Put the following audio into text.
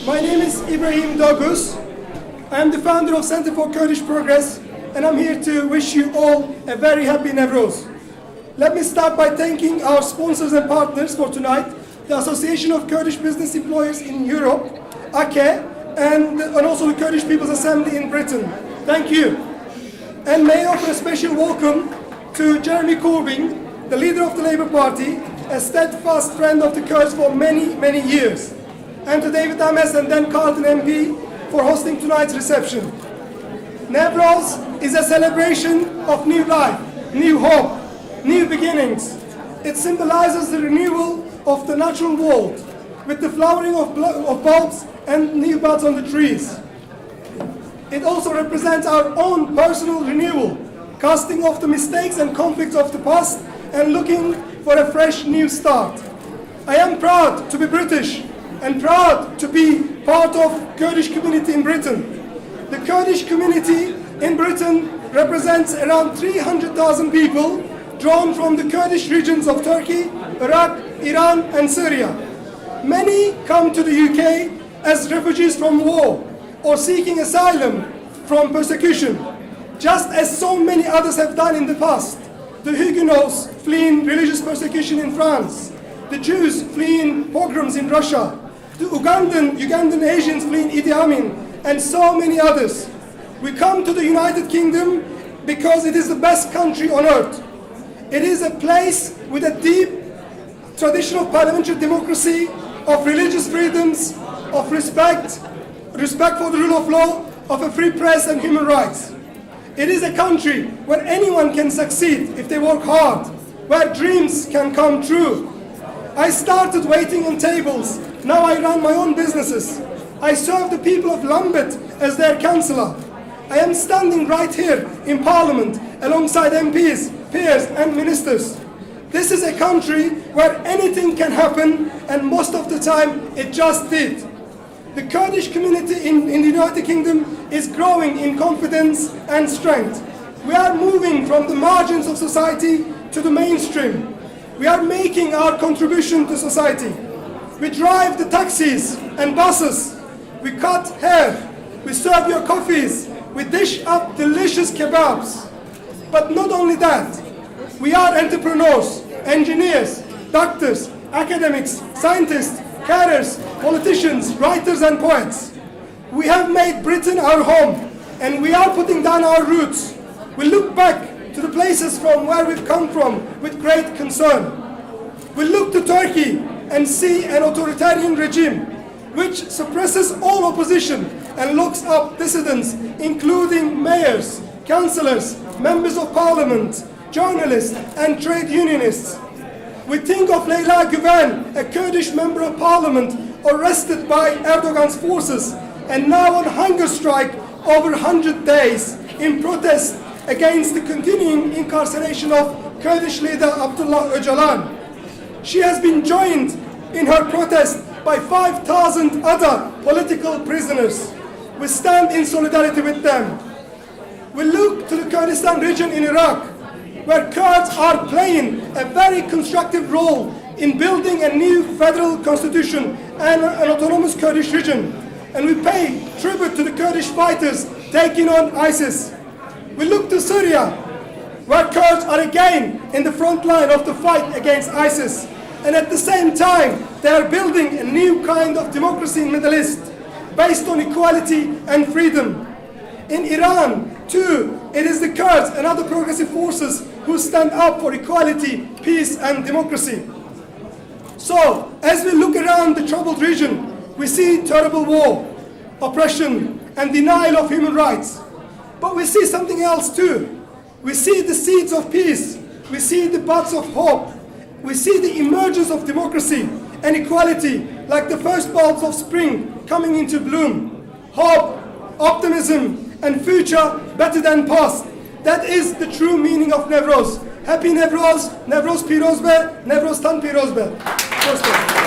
My name is Ibrahim Dogus. I am the founder of Center for Kurdish Progress, and I'm here to wish you all a very happy Newroz. Let me start by thanking our sponsors and partners for tonight, the Association of Kurdish Business Employers in Europe, AKE, and also the Kurdish People's Assembly in Britain. Thank you. And may I offer a special welcome to Jeremy Corbyn, the leader of the Labour Party, a steadfast friend of the Kurds for many, many years. And to David Ames and Dan Carlton MP for hosting tonight's reception. Newroz is a celebration of new life, new hope, new beginnings. It symbolizes the renewal of the natural world with the flowering of bulbs and new buds on the trees. It also represents our own personal renewal, casting off the mistakes and conflicts of the past and looking for a fresh new start. I am proud to be British and proud to be part of Kurdish community in Britain. The Kurdish community in Britain represents around 300,000 people drawn from the Kurdish regions of Turkey, Iraq, Iran and Syria. Many come to the UK as refugees from war or seeking asylum from persecution, just as so many others have done in the past. The Huguenots fleeing religious persecution in France, the Jews fleeing pogroms in Russia, the Ugandan Asians fleeing Idi Amin, and so many others. We come to the United Kingdom because it is the best country on earth. It is a place with a deep tradition of parliamentary democracy, of religious freedoms, of respect for the rule of law, of a free press and human rights. It is a country where anyone can succeed if they work hard, where dreams can come true. I started waiting on tables. Now I run my own businesses. I serve the people of Lambeth as their councillor. I am standing right here in Parliament alongside MPs, peers and ministers. This is a country where anything can happen, and most of the time it just did. The Kurdish community in the United Kingdom is growing in confidence and strength. We are moving from the margins of society to the mainstream. We are making our contribution to society. We drive the taxis and buses. We cut hair. We serve your coffees. We dish up delicious kebabs. But not only that, we are entrepreneurs, engineers, doctors, academics, scientists, carers, politicians, writers and poets. We have made Britain our home, and we are putting down our roots. We look back to the places from where we've come from with great concern. We look to Turkey and see an authoritarian regime which suppresses all opposition and locks up dissidents, including mayors, councillors, members of parliament, journalists and trade unionists. We think of Leyla Güven, a Kurdish member of parliament arrested by Erdogan's forces and now on hunger strike over 100 days in protest against the continuing incarceration of Kurdish leader Abdullah Öcalan. She has been joined in her protest by 5,000 other political prisoners. We stand in solidarity with them. We look to the Kurdistan region in Iraq, where Kurds are playing a very constructive role in building a new federal constitution and an autonomous Kurdish region. And we pay tribute to the Kurdish fighters taking on ISIS. We look to Syria, where Kurds are again in the front line of the fight against ISIS. And at the same time, they are building a new kind of democracy in the Middle East, based on equality and freedom. In Iran, too, it is the Kurds and other progressive forces who stand up for equality, peace and democracy. So, as we look around the troubled region, we see terrible war, oppression and denial of human rights. But we see something else too. We see the seeds of peace. We see the buds of hope. We see the emergence of democracy and equality like the first bulbs of spring coming into bloom. Hope, optimism and future better than past. That is the true meaning of Newroz. Happy Newroz, Newroz Piroz be, Newroz Tan Piroz be.